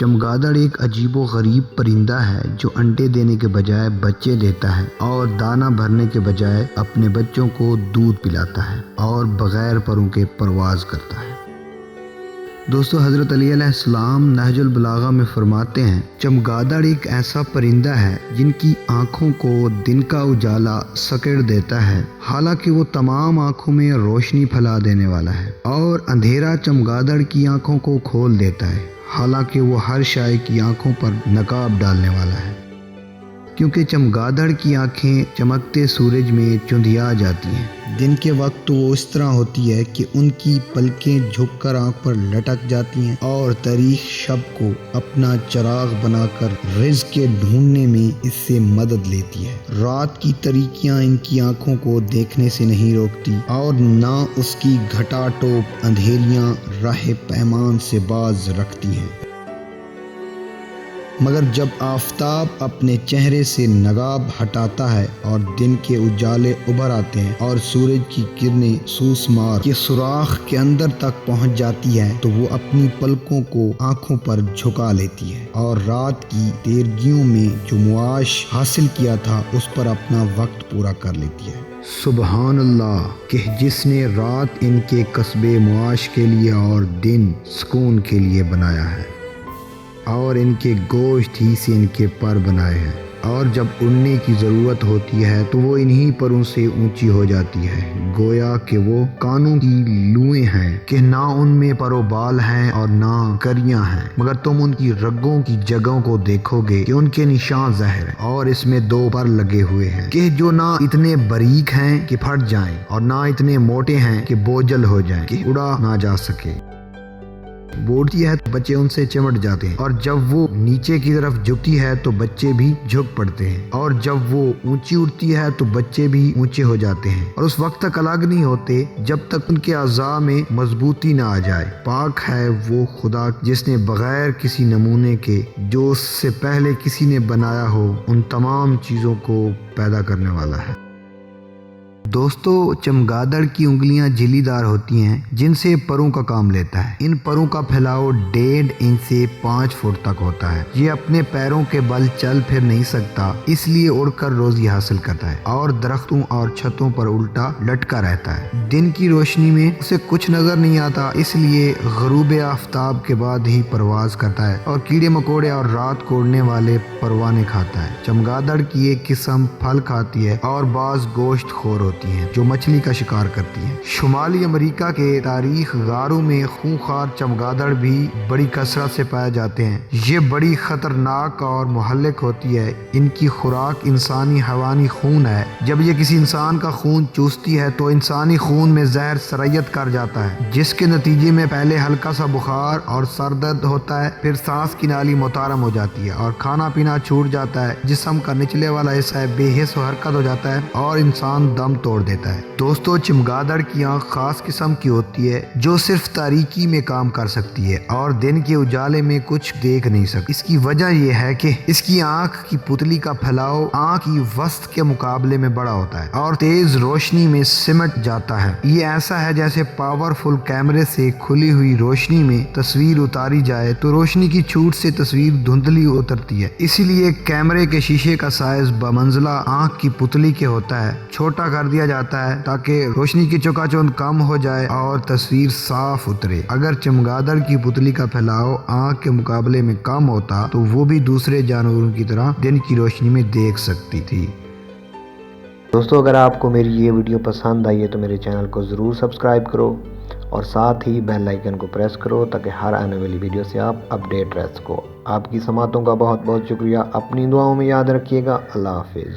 چمگادڑ ایک عجیب و غریب پرندہ ہے جو انڈے دینے کے بجائے بچے دیتا ہے اور دانہ بھرنے کے بجائے اپنے بچوں کو دودھ پلاتا ہے اور بغیر پروں کے پرواز کرتا ہے۔ دوستو، حضرت علی علیہ السلام نہج البلاغہ میں فرماتے ہیں، چمگادڑ ایک ایسا پرندہ ہے جن کی آنکھوں کو دن کا اجالا سکڑ دیتا ہے، حالانکہ وہ تمام آنکھوں میں روشنی پھیلا دینے والا ہے، اور اندھیرا چمگادڑ کی آنکھوں کو کھول دیتا ہے، حالانکہ وہ ہر شے کی آنکھوں پر نقاب ڈالنے والا ہے، کیونکہ چمگادڑ کی آنکھیں چمکتے سورج میں چندھیا جاتی ہیں۔ دن کے وقت تو وہ اس طرح ہوتی ہے کہ ان کی پلکیں جھک کر آنکھ پر لٹک جاتی ہیں، اور تاریک شب کو اپنا چراغ بنا کر رزق کے ڈھونڈنے میں اس سے مدد لیتی ہے۔ رات کی تاریکیاں ان کی آنکھوں کو دیکھنے سے نہیں روکتی، اور نہ اس کی گھٹا ٹوپ اندھیریاں راہ پیمان سے باز رکھتی ہیں، مگر جب آفتاب اپنے چہرے سے نقاب ہٹاتا ہے اور دن کے اجالے ابھر آتے ہیں اور سورج کی کرنیں سوسمار کے سوراخ کے اندر تک پہنچ جاتی ہے، تو وہ اپنی پلکوں کو آنکھوں پر جھکا لیتی ہے اور رات کی دیرگیوں میں جو معاش حاصل کیا تھا اس پر اپنا وقت پورا کر لیتی ہے۔ سبحان اللہ، کہ جس نے رات ان کے کسب معاش کے لیے اور دن سکون کے لیے بنایا ہے، اور ان کے گوشت ہی سے ان کے پر بنائے ہیں، اور جب اڑنے کی ضرورت ہوتی ہے تو وہ انہی پروں سے اونچی ہو جاتی ہے، گویا کہ وہ کانوں کی لوئیں ہیں کہ نہ ان میں پر و بال ہیں اور نہ کریاں ہیں، مگر تم ان کی رگوں کی جگہوں کو دیکھو گے کہ ان کے نشان ظاہر ہیں، اور اس میں 2 پر لگے ہوئے ہیں کہ جو نہ اتنے باریک ہیں کہ پھٹ جائیں اور نہ اتنے موٹے ہیں کہ بوجھل ہو جائیں کہ اڑا نہ جا سکے۔ بوڑھتی ہے تو بچے ان سے چمٹ جاتے ہیں، اور جب وہ نیچے کی طرف جھکتی ہے تو بچے بھی جھک پڑتے ہیں، اور جب وہ اونچی اٹھتی ہے تو بچے بھی اونچے ہو جاتے ہیں، اور اس وقت تک الگ نہیں ہوتے جب تک ان کے اعضاء میں مضبوطی نہ آ جائے۔ پاک ہے وہ خدا جس نے بغیر کسی نمونے کے جو اس سے پہلے کسی نے بنایا ہو ان تمام چیزوں کو پیدا کرنے والا ہے۔ دوستو، چمگادڑ کی انگلیاں جھلی دار ہوتی ہیں جن سے پروں کا کام لیتا ہے۔ ان پروں کا پھیلاؤ 1.5 انچ سے 5 فٹ تک ہوتا ہے۔ یہ اپنے پیروں کے بل چل پھر نہیں سکتا، اس لیے اڑ کر روزی حاصل کرتا ہے اور درختوں اور چھتوں پر الٹا لٹکا رہتا ہے۔ دن کی روشنی میں اسے کچھ نظر نہیں آتا، اس لیے غروب آفتاب کے بعد ہی پرواز کرتا ہے اور کیڑے مکوڑے اور رات کو اڑنے والے پروانے کھاتا ہے۔ چمگادڑ کی ایک قسم پھل کھاتی ہے اور بعض گوشت خور ہوتی ہیں جو مچھلی کا شکار کرتی ہیں۔ شمالی امریکہ کے تاریخ غاروں میں خونخوار چمگادڑ بھی بڑی کثرت سے پائے جاتے ہیں۔ یہ بڑی خطرناک اور مہلک ہوتی ہے۔ ان کی خوراک انسانی حیوانی خون ہے۔ جب یہ کسی انسان کا خون چوستی ہے تو انسانی خون میں زہر سرایت کر جاتا ہے، جس کے نتیجے میں پہلے ہلکا سا بخار اور سر درد ہوتا ہے، پھر سانس کی نالی متارم ہو جاتی ہے اور کھانا پینا چھوٹ جاتا ہے، جسم کا نچلے والا حصہ بے حس و حرکت ہو جاتا ہے اور انسان دم توڑ دیتا ہے۔ دوستو، چمگادڑ کی آنکھ خاص قسم کی ہوتی ہے جو صرف تاریکی میں کام کر سکتی ہے اور دن کے اجالے میں کچھ دیکھ نہیں سکتی۔ اس کی وجہ یہ ہے کہ اس کی آنکھ کی پتلی کا پھیلاؤ آنکھ کی وسط کے مقابلے میں بڑا ہوتا ہے اور تیز روشنی میں سمٹ جاتا ہے۔ یہ ایسا ہے جیسے پاورفل کیمرے سے کھلی ہوئی روشنی میں تصویر اتاری جائے تو روشنی کی چھوٹ سے تصویر دھندلی اترتی ہے، اسی لیے کیمرے کے شیشے کا سائز بمنزلہ آنکھ کی پتلی کے ہوتا ہے، چھوٹا کر دیا جاتا ہے تاکہ روشنی کی چکا چوند کم ہو جائے اور تصویر صاف اترے۔ اگر چمگادڑ کی پتلی کا پھیلاؤ آنکھ کے مقابلے میں کم ہوتا تو وہ بھی دوسرے جانوروں کی طرح دن کی روشنی میں دیکھ سکتی تھی۔ دوستو، اگر آپ کو میری یہ ویڈیو پسند آئی ہے تو میرے چینل کو ضرور سبسکرائب کرو اور ساتھ ہی بیل آئیکن کو پریس کرو تاکہ ہر آنے والی ویڈیو سے آپ اپڈیٹ رہ سکو۔ آپ کی سماعتوں کا بہت بہت شکریہ۔ اپنی دعاؤں میں یاد رکھیے گا۔ اللہ حافظ۔